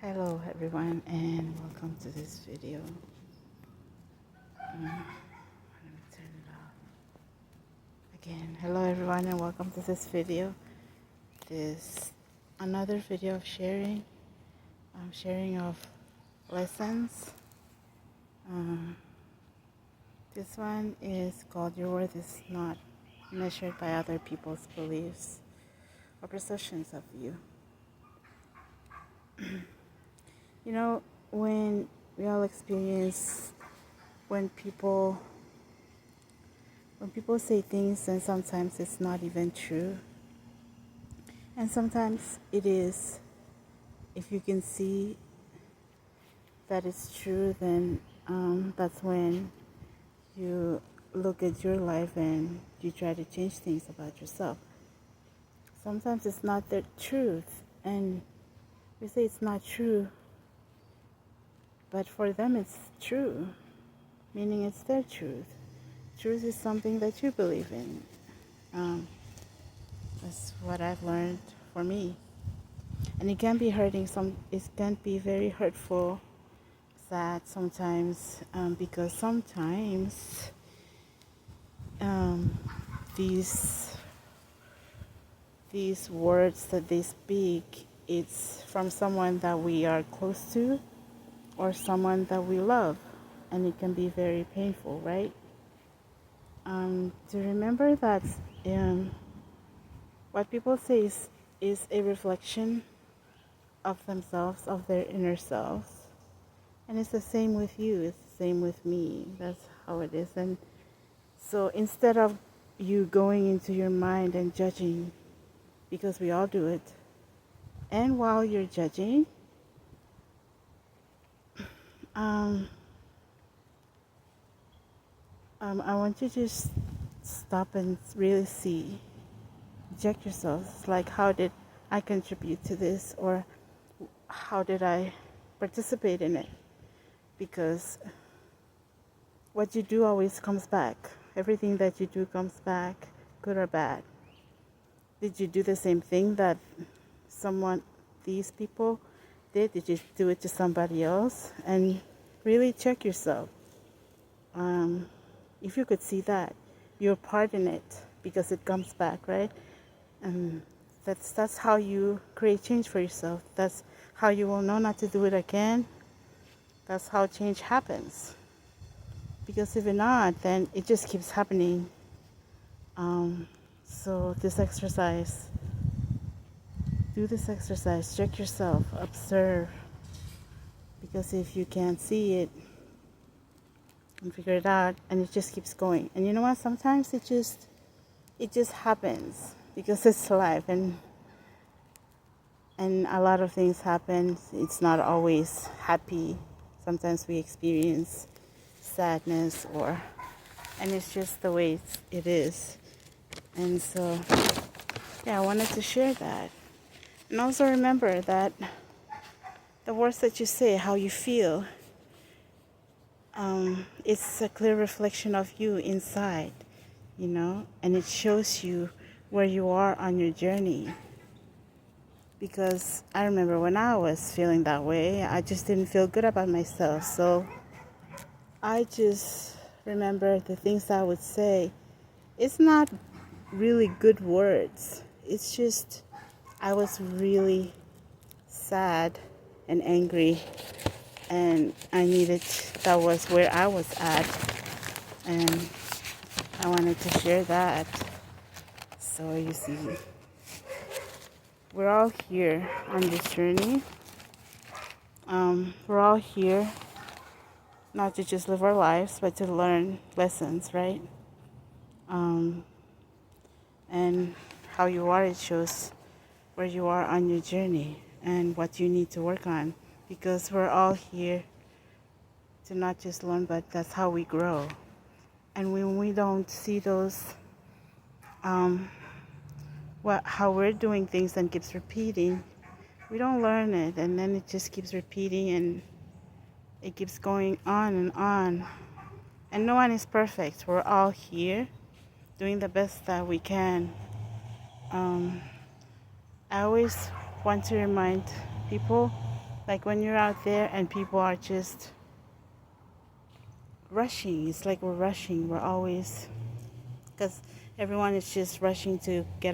Hello everyone and welcome to this video. Let me turn it off. Again, hello everyone and welcome to this video. This another video of sharing. Sharing of lessons. This one is called Your Worth is Not Measured by Other People's Beliefs or Perceptions of You. You know, when we all experience when people say things and sometimes it's not even true, and sometimes it is. If you can see that it's true, then that's when you look at your life and you try to change things about yourself. Sometimes it's not the truth, and we say it's not true, but for them it's true, meaning it's their truth. Truth is something that you believe in. That's what I've learned for me. And it can be hurting. It can be very hurtful, sad sometimes, because sometimes these words that they speak, it's from someone that we are close to or someone that we love, and it can be very painful, right? To remember that what people say is a reflection of themselves, of their inner selves. And it's the same with you, it's the same with me. That's how it is. And so instead of you going into your mind and judging, because we all do it, and while you're judging, I want you to just stop and really see, check yourself. It's like, how did I contribute to this, or how did I participate in it? Because what you do always comes back. Everything that you do comes back, good or bad. Did you do the same thing that these people did? Did you do it to somebody else? And really check yourself. If you could see that, you're part in it because it comes back, right? And that's how you create change for yourself. That's how you will know not to do it again. That's how change happens. Because if not, then it just keeps happening. So do this exercise, check yourself, observe. Because if you can't see it and figure it out, and it just keeps going. And you know what? Sometimes it just happens because it's life, and a lot of things happen. It's not always happy. Sometimes we experience sadness, and it's just the way it is. And so, yeah, I wanted to share that. And also remember that the words that you say, how you feel, it's a clear reflection of you inside, and it shows you where you are on your journey. Because I remember when I was feeling that way, I just didn't feel good about myself. So I just remember the things I would say. It's not really good words. It's just I was really sad and angry, and that was where I was at, and I wanted to share that. So you see, we're all here on this journey. We're all here not to just live our lives, but to learn lessons, right? And how you are, it shows where you are on your journey and what you need to work on. Because we're all here to not just learn, but that's how we grow. And when we don't see those, how we're doing things and keeps repeating, we don't learn it, and then it just keeps repeating, and it keeps going on and on. And no one is perfect. We're all here doing the best that we can. I always want to remind people Like when you're out there and people are just rushing, it's like we're rushing. We're always, because everyone is just rushing to get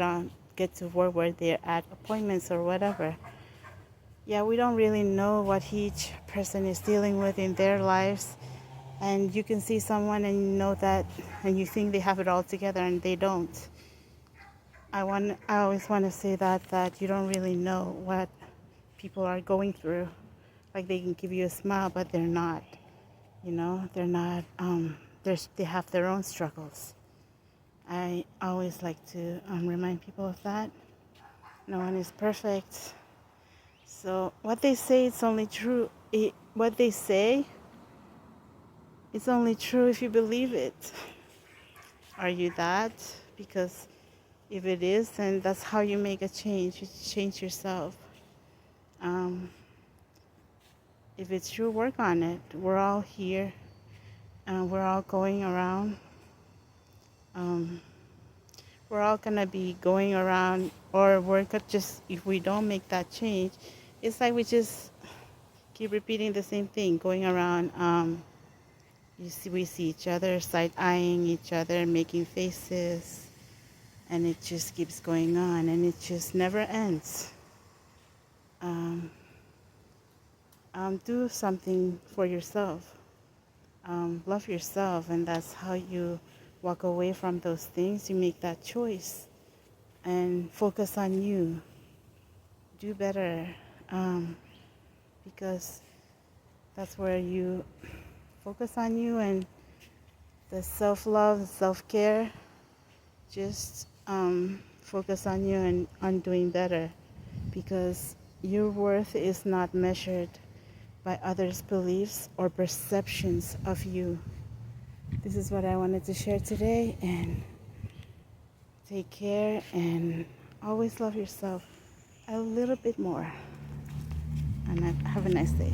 to work where they're at, appointments or whatever. Yeah, we don't really know what each person is dealing with in their lives. And you can see someone and you know that, and you think they have it all together and they don't. I always want to say that you don't really know what people are going through. Like they can give you a smile, but they're not. You know, they're not. They have their own struggles. I always like to remind people of that. No one is perfect. So what they say, it's only true. What they say, it's only true if you believe it. Are you that? Because if it is, then that's how you make a change. You change yourself. If it's true, work on it. We're all here, and we're all going around. We're all gonna be going around, or we're just, if we don't make that change, it's like we just keep repeating the same thing, going around. We see each other, side-eyeing each other, making faces, and it just keeps going on, and it just never ends. Do something for yourself. Love yourself, and that's how you walk away from those things. You make that choice and focus on you. Do better, because that's where you focus on you, and the self-love, the self-care. Just focus on you and on doing better, because your worth is not measured by others' beliefs or perceptions of you. This is what I wanted to share today, and take care and always love yourself a little bit more. And have a nice day.